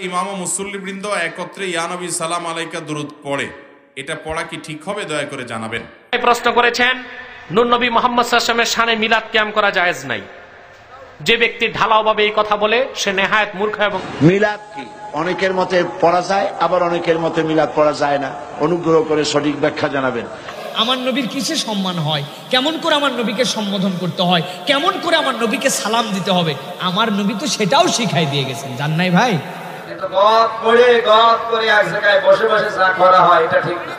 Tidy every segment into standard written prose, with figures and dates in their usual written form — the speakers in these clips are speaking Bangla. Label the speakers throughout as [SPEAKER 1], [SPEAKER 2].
[SPEAKER 1] ইমাম ও মুসল্লিবৃন্দ একত্রে ইয়া নবী সালাম আলাইকা দুরূদ পড়ে, এটা পড়া কি ঠিক হবে? দয়া করে জানাবেন।
[SPEAKER 2] প্রশ্ন করেছেন, নূর নবী মুহাম্মদ সাল্লাল্লাহু আলাইহি ওয়াসাল্লামের শানে মিলাদ কিয়াম করা জায়েজ নাই। যে ব্যক্তি ঢালাওভাবে এই কথা বলে সে নেহায়েত মূর্খ। এবং
[SPEAKER 3] মিলাদ কি অনেকের মতে পড়া যায়, আবার অনেকের মতে মিলাদ পড়া যায় না। অনুগ্রহ করে সঠিক ব্যাখ্যা জানাবেন।
[SPEAKER 4] আমার নবীর কিসে সম্মান হয়, কেমন করে আমার নবীকে সম্বোধন করতে হয়, কেমন করে আমার নবীকে সালাম দিতে হবে, আমার নবী তো সেটাও শিখাই দিয়ে গেছেন, জান নাই ভাই?
[SPEAKER 5] কিন্তু গদ করে এক জায়গায় বসে বসে যা করা হয় এটা ঠিক না।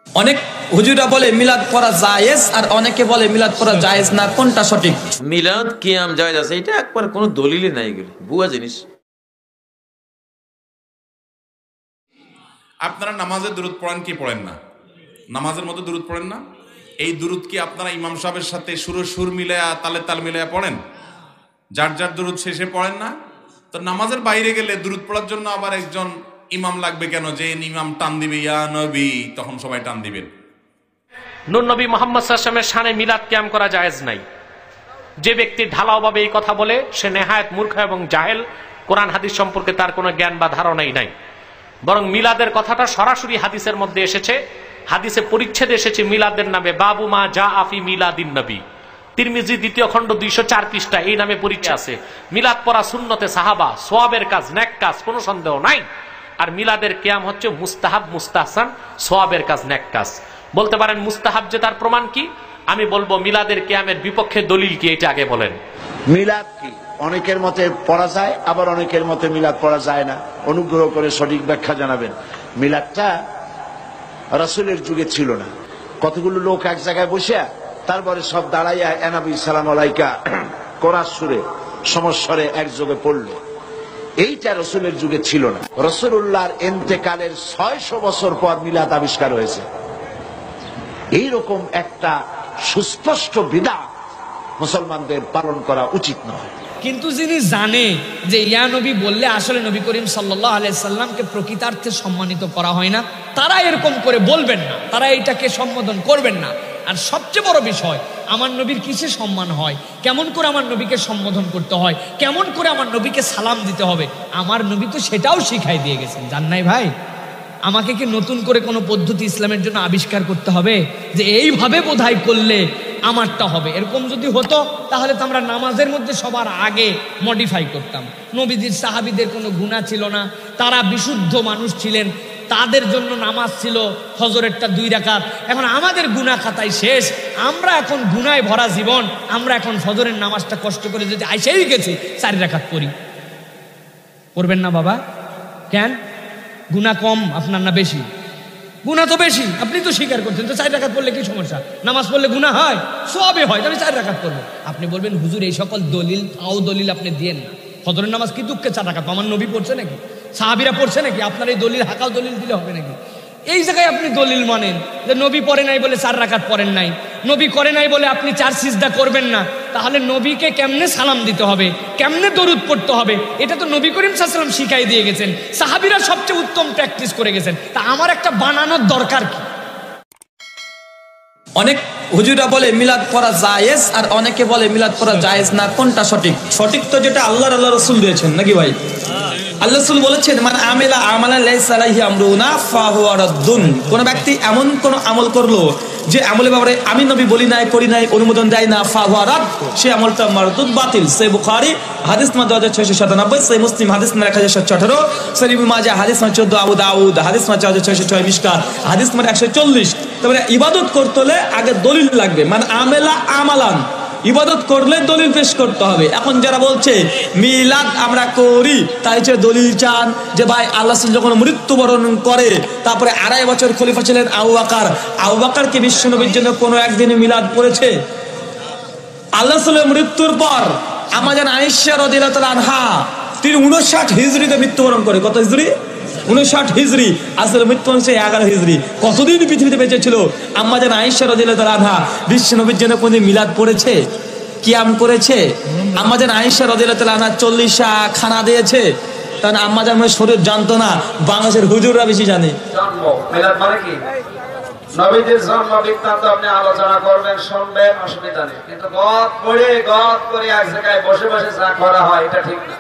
[SPEAKER 6] অনেক হুজুরা বলে মিলাদ পড়া জায়েজ, আর অনেকে বলে মিলাদ পড়া জায়েজ না। কোনটা সঠিক?
[SPEAKER 7] মিলাদ কিয়াম জায়েজ আছে, এটা একবার কোনো দলিলই নাই, এগুলো ভুয়া জিনিস।
[SPEAKER 1] আপনারা নামাজে দুরূদ পড়েন কি পড়েন না? নামাজের মধ্যে দুরূদ পড়েন না? এই দুরূদ কি আপনারা ইমাম সাহেবের সাথে সুর মিলায়া তালে তাল মিলায়া পড়েন? যার যার দুরূদ শেষে পড়েন না? তো নামাজের বাইরে গেলে দুরূদ পড়ার জন্য আবার একজন ইমাম লাগবে কেন? যে ইমাম টান দিবে ইয়া নবী, তখন সবাই টান দিবেন।
[SPEAKER 2] নূর নবী মুহাম্মদ সাল্লাল্লাহু আলাইহি ওয়াসাল্লামের শানে মিলাদ কিয়াম করা জায়েজ নাই। যে ব্যক্তি ঢালাওভাবে এই কথা বলে সে নেহায়েত মূর্খ এবং জাহেল। কোরআন হাদিস সম্পর্কে তার কোনো জ্ঞান বা ধারণাই নাই। বরং মিলাদের কথাটা সরাসরি হাদিসের মধ্যে এসেছে। হাদিসে পরিচ্ছেদ এসেছে মিলাদের নামে, বাবু মা জা আফি মিলাদিন নবী, তিরমিজি 2য় খণ্ড 204 পৃষ্ঠা, এই নামে পরিচ্ছেদ আছে। মিলাদ পড়া সুন্নতে সাহাবা, সওয়াবের কাজ, নেক কাজ, কোনো সন্দেহ নাই। আর মিলাদের কিয়াম হচ্ছে মুস্তাহাব, মুস্তাহসান, সওয়াবের কাজ, নেক কাজ। বলতে পারেন মুস্তাহাব যে তার প্রমাণ কি? আমি বলবো মিলাদের কিয়ামের বিপক্ষে দলিল কি, এটা আগে বলেন।
[SPEAKER 3] মিলাদ কি অনেকের মতে পড়া যায়, আবার অনেকের মতে মিলাদ পড়া যায় না। অনুগ্রহ করে সঠিক ব্যাখ্যা জানাবেন। মিলাদটা রাসূলের যুগে ছিল না। কতগুলো লোক এক জায়গায় বসে তারপরে সব দাঁড়াইয়া ইয়া নবী সালাম আলাইকা কোরআন সুরে সমস্বরে একযোগে পড়লো, এইটা রাসূলের যুগে ছিল না। রাসূলুল্লাহর ইন্তেকালের 600 বছর পর মিলাদ আবিষ্কার হয়েছে। এইরকম একটা সুস্পষ্ট বিদআত মুসলমানদের পালন করা উচিত নয়।
[SPEAKER 4] কিন্তু যিনি জানে যে ইয়া নবী বললে আসলে নবী করিম সাল্লাল্লাহু আলাইহি সাল্লামকে প্রকৃতার্থে সম্মানিত করা হয় না, তারা এরকম করে বলবেন না, তারা এইটাকে সম্বোধন করবেন না। আর সবচেয়ে বড় বিষয়, আমার নবীর কিসে সম্মান হয়, কেমন করে আমার নবীকে সম্বোধন করতে হয়, কেমন করে আমার নবীকে সালাম দিতে হবে, আমার নবী তো সেটাও শিখাই দিয়ে গেছেন, জান নাই ভাই? আমাকে কি নতুন করে কোনো পদ্ধতি ইসলামের জন্য আবিষ্কার করতে হবে যে এইভাবে বোধহয় করলে আমারটা হবে? এরকম যদি হতো তাহলে তো আমরা নামাজের মধ্যে সবার আগে মডিফাই করতাম। নবীদের সাহাবীদের কোনো গুনাহ ছিল না, তারা বিশুদ্ধ মানুষ ছিলেন, তাদের জন্য নামাজ ছিল ফজরেরটা 2 রাকাত। এখন আমাদের গুনাহ খাতায় শেষ, আমরা এখন গুনায় ভরা জীবন, আমরা এখন ফজরের নামাজটা কষ্ট করে যদি আইসাই গেছি 4 রাকাত পড়ি। পড়বেন না বাবা? কেন? গুনাহ কম আপনার না বেশি? গুনাহ তো বেশি, আপনি তো স্বীকার করছেন। তো 4 রাকাত পড়লে কি সমস্যা? নামাজ পড়লে গুনাহ হয়, সবই হয়, তবে 4 রাকাত পড়বো। আপনি বলবেন হুজুর এই সকল দলিল দলিল আপনি দিয়েন না। ফজরের নামাজ কি দুঃখে 4 রাকাত? আমার নবী পড়ছে নাকি? সাহাবীরা পড়ছে নাকি? আপনার এই দলিল হাকাল দলিল দিলে হবে নাকি? এই জায়গায় আপনি দলিল মানেন যে নবী পড়ে নাই বলে 4 রাকাত পড়েন নাই, নবী করে নাই বলে আপনি 4 সিজদা করবেন না। তাহলে নবীকে কেমনে সালাম দিতে হবে, কেমনে দরুদ পড়তে হবে, এটা তো নবী করিম সাল্লাল্লাহু আলাইহি ওয়াসাল্লাম শিখাই দিয়ে গেছেন। সাহাবীরা সবচেয়ে উত্তম প্র্যাকটিস করে গেছেন, তা আমার একটা বানানোর দরকার কি?
[SPEAKER 6] অনেক হুজুরা বলে মিলাদ পড়া জায়েজ, আর অনেকে বলে মিলাদ পড়া জায়েজ না। কোনটা সঠিক? সঠিক তো যেটা আল্লাহ রাসূল দিয়েছেন, নাকি ভাই? আল্লাহ রাসূল বলেছেন, মান আমিলা আমালান লাইসা আলাইহি আমরুনা ফাহুয়া রাদ্দুন। কোন ব্যক্তি এমন কোন আমল করলো যে আমলের ব্যাপারে আমি নবী বলি নাই, করি নাই, অনুমোদন দেয় না, ফাহুয়া রাদ, সে আমলটা মারদুদ, বাতিল। সহিহ বুখারী হাদিস নম্বর 2697, সহিহ মুসলিম হাদিস নম্বর 1718, সহিহ ইবনে মাজাহ হাদিস নম্বর 14, আবু দাউদ হাদিস নম্বর 4606, মিশকাত হাদিস নম্বর 140। তারপরে ইবাদত করতে হলে আগে দলিল লাগবে। মান আমিলা আমালান, ইবাদত করলে দলিল পেশ করতে হবে। এখন যারা বলছে মিলাদ আমরা করি, তাই হচ্ছে দলিল চান যে ভাই আল্লাহ যখন মৃত্যুবরণ করে তারপরে 2.5 বছর খলিফা ছিলেন আবু বকর, আবু বকর কি বিশ্বনবীর জন্য কোনো একদিন মিলাদ পড়েছে? আল্লাহ মৃত্যুর পর আমাদের আয়েশা রাদিয়াল্লাহু তাআলা আনহা তিনি 59 হিজরিতে মৃত্যুবরণ করে। কত হিজরি? 59 হিজরি। আসলে মৃত্যু হচ্ছে 11 হিজরি। কতদিন পৃথিবীতে বেঁচে ছিল আম্মাজান আয়েশা রাদিয়াল্লাহু তাআলা আনহা? বিশ্বনবীর জন্য কোনদিন মিলাদ পড়েছে, কিয়াম করেছে? আম্মাজান আয়েশা রাদিয়াল্লাহু তাআলা আনহা 40 খানা দিয়েছে। কারণ আম্মাজান মনে শরীর জানতো না, বাংলাদেশের হুজুররা বেশি জানে।
[SPEAKER 5] জন্ম মিলাদ মানে কি? নবীদের জন্ম বৃত্তান্ত আপনি আলোচনা করবেন, শুনবেন, অসুবিধা নেই। কিন্তু গদ করে এক জায়গায় বসে বসে যা করা হয় এটা ঠিক না।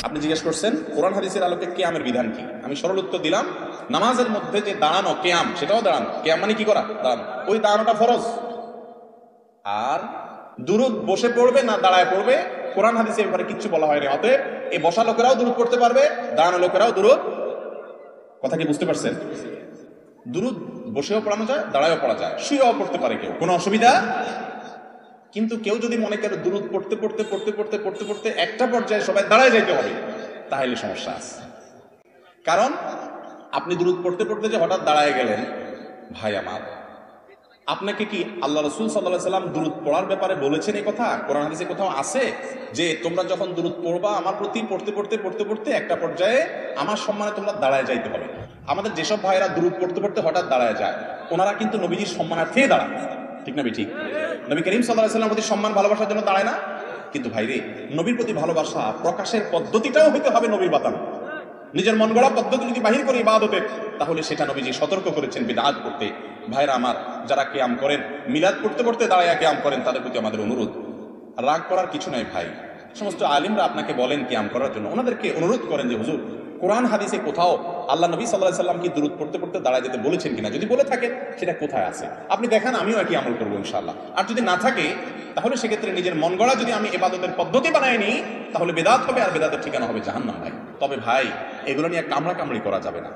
[SPEAKER 1] আপনি জিজ্ঞেস করছেন কোরআন হাদিসের আলোকে কিয়ামের বিধান কি, আমি সরল উত্তর দিলাম, নামাজের মধ্যে যে দাঁড়ানো কিয়াম, সেটাও দাঁড়ানো। কিয়াম মানে কি করা? দাঁড়ানো। ওই দাঁড়ানোটা ফরজ। আর দুরুদ বসে পড়বে না দাঁড়ায় পড়বে, কোরআন হাদিসের ব্যাপারে কিচ্ছু বলা হয়নি। অতএব এই বসা লোকেরাও দুরুদ পড়তে পারবে, দাঁড়ানো লোকেরাও দুরুদ। কথা কি বুঝতে পারছেন? দুরুদ বসেও পড়ানো যায়, দাঁড়ায়ও পড়া যায়, শুয়েও পড়তে পারে কেউ, কোনো অসুবিধা। কিন্তু কেউ যদি মনে করে দুরুদ পড়তে পড়তে পড়তে পড়তে পড়তে পড়তে একটা পর্যায়ে সবাই দাঁড়ায় যাইতে হবে, তাহলে সমস্যা আছে। কারণ আপনি দুরুদ পড়তে পড়তে যে হঠাৎ দাঁড়ায় গেলেন, ভাই আমার, আপনাকে কি আল্লাহ রাসূল সাল্লাল্লাহু আলাইহি ওয়াসাল্লাম দুরুদ পড়ার ব্যাপারে বলেছেন? এই কথা কোরআন হাদিসে কোথাও আছে যে তোমরা যখন দুরুদ পড়বা আমার প্রতি পড়তে পড়তে পড়তে পড়তে একটা পর্যায়ে আমার সম্মানে তোমরা দাঁড়ায় যাইতে হবে? আমাদের যেসব ভাইয়েরা দুরুদ পড়তে পড়তে হঠাৎ দাঁড়ায় যায়, ওনারা কিন্তু নবীজির সম্মানার্থে দাঁড়ায়, ঠিক না ঠিক? নবী করিম সাল্লাল্লাহু আলাইহি ওয়াসাল্লামের প্রতি সম্মান ভালোবাসার জন্য দাঁড়ায় না। কিন্তু ভাইরে, নবীর প্রতি ভালোবাসা প্রকাশের পদ্ধতিটাও হইতে হবে নবীর বাতানো। নিজের মন গড়া পদ্ধতি যদি বাহির করি ইবাদতের, তাহলে সেটা নবীজি সতর্ক করেছেন বিদআত করতে। ভাইরা আমার, যারা কিয়াম করেন, মিলাদ পড়তে পড়তে দাঁড়ায়া কিয়াম করেন, তাদের প্রতি আমাদের অনুরোধ, রাগ করার কিছু নাই ভাই। সমস্ত আলিমরা আপনাকে বলেন কিয়াম করার জন্য, ওনাদেরকে অনুরোধ করেন যে হুজুর, কোরআন হাদিসে কোথাও আল্লাহ নবী সাল্লাল্লাহু আলাইহি ওয়াসাল্লাম কি দুরূদ পড়তে পড়তে দাঁড়ায় যেতে বলেছেন কিনা? যদি বলে থাকেন সেটা কোথায় আছে আপনি দেখান, আমিও একই আমল করবো ইনশাআল্লাহ। আর যদি না থাকে, তাহলে সেক্ষেত্রে নিজের মন গড়া যদি আমি ইবাদতের পদ্ধতি বানাই নিই, তাহলে বেদাত হবে, আর বেদাতের ঠিকানা হবে জাহান্নাম। ভাই, তবে ভাই, এগুলো নিয়ে কামড়াকামড়ি করা যাবে না,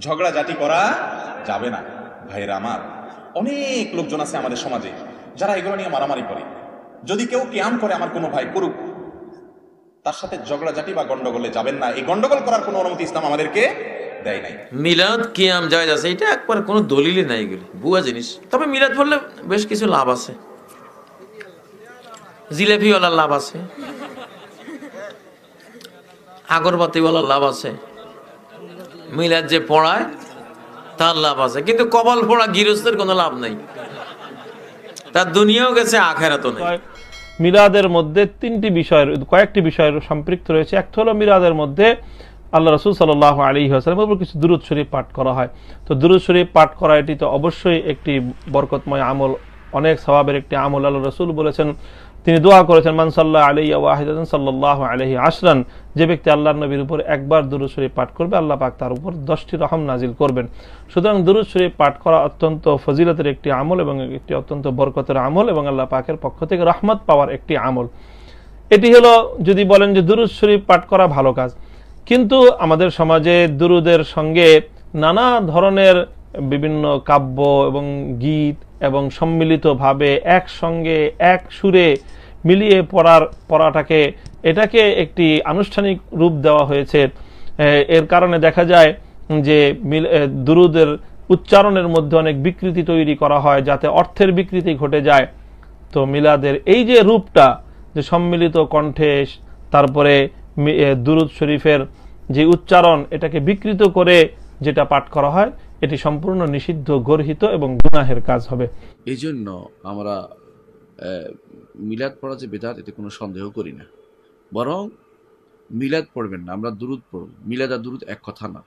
[SPEAKER 1] ঝগড়া জাতি করা যাবে না। ভাইয়েরা আমার, অনেক লোকজন আছে আমাদের সমাজে যারা এগুলো নিয়ে মারামারি করে। যদি কেউ কিয়াম করে, আমার কোনো ভাই করুক, তার সাথে ঝগড়াঝাটি বা গন্ডগোলে যাবেন না। এই গন্ডগোল করার কোনো অনুমতি ইসলাম আমাদেরকে দেয় নাই।
[SPEAKER 7] মিলাদ কিয়াম জায়েজ আছে, এটা একবার কোনো দলিলই নাই, এগুলি ভুয়া জিনিস। তবে মিলাদ পড়লে বেশ কিছু লাভ আছে, জিলেপিওয়ালার লাভ আছে, আগরবাতিওয়ালার লাভ আছে, মিলাদ যে পড়ায় তার লাভ আছে। কিন্তু কপাল পড়া গৃহস্থের কোনো লাভ নাই, তার দুনিয়াও গেছে, আখেরাতও নেই।
[SPEAKER 8] মিলাদের মধ্যে কয়েকটি বিষয়ের সম্পৃক্ত রয়েছে। একটা হলো মিলাদের মধ্যে আল্লাহ রাসূল সাল্লাল্লাহু আলাইহি ওয়াসাল্লামের উপর কিছু দুরূদ শরীফ পাঠ করা হয়। তো দুরূদ শরীফ পাঠ করা এটি তো অবশ্যই একটি বরকতময় আমল, অনেক সওয়াবের একটি আমল। আল্লাহ রাসূল বলেছেন, তিনি দোয়া করেছেন, মান সাল্লা আলাইহি ওয়াহিদাতান সাল্লাল্লাহু আলাইহি আশরান, যে ব্যক্তি আল্লাহর নবীর উপর একবার দুরূদ শরীফ পাঠ করবে, আল্লাহ পাক তার উপর 10টি রহম নাজিল করবেন। সুতরাং দুরূদ শরীফ পাঠ করা অত্যন্ত ফজিলতের একটি আমল এবং একটি অত্যন্ত বরকতের আমল এবং আল্লাহ পাকের পক্ষ থেকে রহমত পাওয়ার একটি আমল। এটি হলো, যদি বলেন যে দুরূদ শরীফ পাঠ করা ভালো কাজ, কিন্তু আমাদের সমাজে দুরূদের সঙ্গে নানা ধরনের বিভিন্ন কাব্য এবং গীত এবং সম্মিলিতভাবে একসঙ্গে এক সুরে মিলিয়ে পড়াটাকে এটাকে একটি আনুষ্ঠানিক রূপ দেওয়া হয়েছে। এর কারণে দেখা যায় যে দুরূদের উচ্চারণের মধ্যে অনেক বিকৃতি তৈরি করা হয়, যাতে অর্থের বিকৃতি ঘটে যায়। তো মিলাদের এই যে রূপটা, যে সম্মিলিত কণ্ঠে তারপরে দুরূদ শরীফের যে উচ্চারণ, এটাকে বিকৃত করে যেটা পাঠ করা হয়, এটি সম্পূর্ণ নিষিদ্ধ, গর্হিত এবং গুনাহের কাজ হবে।
[SPEAKER 9] এই জন্য আমরা মিলাদ পড়া যে বেদাত, এতে কোনো সন্দেহ করি না। বরং মিলাদ পড়বেন না, আমরা দুরূদ পড়ব। মিলাদ আর দুরূদ এক কথা না।